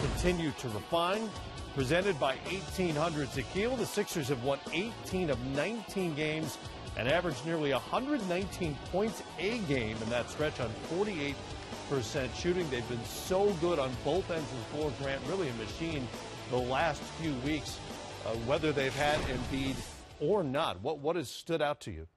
continue to refine. Presented by 1800 Tequila, the Sixers have won 18 of 19 games and averaged nearly 119 points a game in that stretch on 48% shooting. They've been so good on both ends of the floor, Grant, really a machine the last few weeks, whether they've had Embiid or not. What has stood out to you?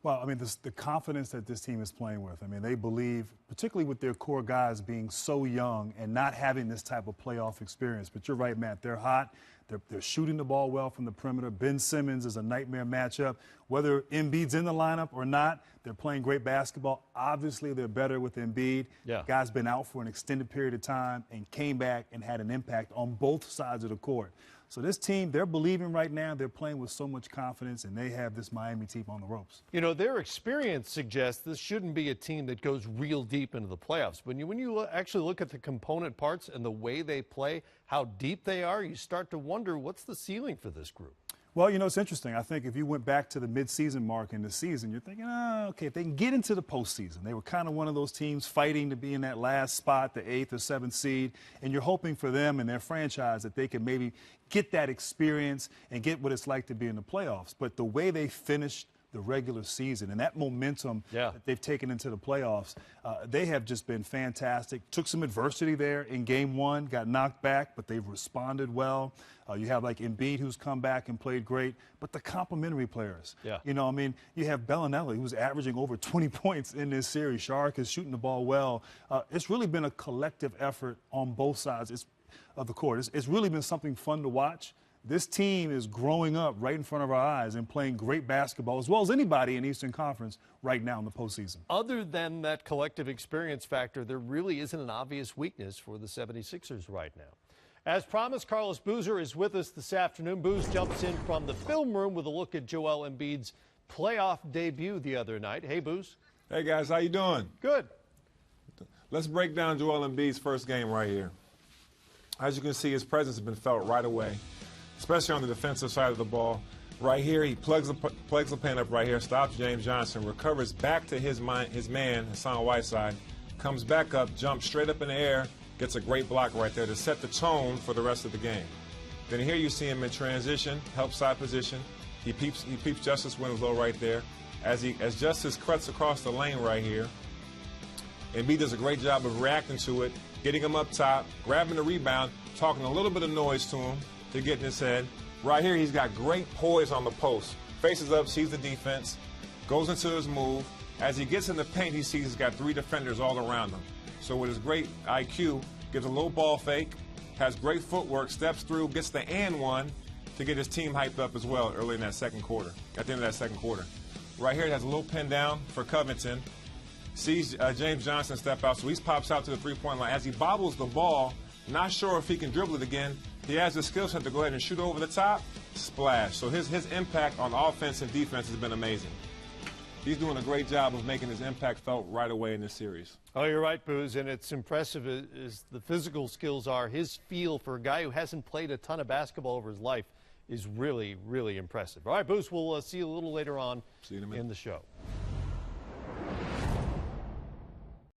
Well, I mean, the confidence that this team is playing with. I mean, they believe, particularly with their core guys being so young and not having this type of playoff experience. But you're right, Matt. They're hot. They're shooting the ball well from the perimeter. Ben Simmons is a nightmare matchup. Whether Embiid's in the lineup or not, they're playing great basketball. Obviously, they're better with Embiid. Yeah. Guy's been out for an extended period of time and came back and had an impact on both sides of the court. So this team, they're believing right now. They're playing with so much confidence, and they have this Miami team on the ropes. You know, their experience suggests this shouldn't be a team that goes real deep into the playoffs. When you actually look at the component parts and the way they play, how deep they are, you start to wonder what's the ceiling for this group. Well, you know, it's interesting. I think if you went back to the midseason mark in the season, you're thinking, okay, if they can get into the postseason. They were kind of one of those teams fighting to be in that last spot, the 8th or 7th seed, and you're hoping for them and their franchise that they can maybe get that experience and get what it's like to be in the playoffs. But the way they finished the regular season and that momentum that they've taken into the playoffs, they have just been fantastic. Took some adversity there in game one, got knocked back, but they've responded well. You have like Embiid, who's come back and played great, but the complementary players. You know, I mean, you have Bellinelli, who's averaging over 20 points in this series. Shark is shooting the ball well. It's really been a collective effort on both sides of the court. It's really been something fun to watch. This team is growing up right in front of our eyes and playing great basketball, as well as anybody in the Eastern Conference right now in the postseason. Other than that collective experience factor, there really isn't an obvious weakness for the 76ers right now. As promised, Carlos Boozer is with us this afternoon. Booz jumps in from the film room with a look at Joel Embiid's playoff debut the other night. Hey, Booz. Hey, guys. How you doing? Good. Let's break down Joel Embiid's first game right here. As you can see, his presence has been felt right away, especially on the defensive side of the ball. Right here, he plugs the paint up right here, stops James Johnson, recovers back to his man, Hassan Whiteside, comes back up, jumps straight up in the air, gets a great block right there to set the tone for the rest of the game. Then here you see him in transition, help side position. He peeps Justice Winslow right there. As Justice cuts across the lane right here, Embiid does a great job of reacting to it, getting him up top, grabbing the rebound, talking a little bit of noise to him to get in his head. Right here, he's got great poise on the post. Faces up, sees the defense, goes into his move. As he gets in the paint, he sees he's got 3 defenders all around him. So with his great IQ, gives a little ball fake, has great footwork, steps through, gets the and one to get his team hyped up as well early in that second quarter, at the end of that second quarter. Right here, it has a little pin down for Covington. Sees James Johnson step out, so he pops out to the three-point line. As he bobbles the ball, not sure if he can dribble it again, he has the skill set to go ahead and shoot over the top, splash. So his impact on offense and defense has been amazing. He's doing a great job of making his impact felt right away in this series. Oh, you're right, Booz, and it's impressive as the physical skills are. His feel for a guy who hasn't played a ton of basketball over his life is really, really impressive. All right, Booz, we'll see you a little later on in the show.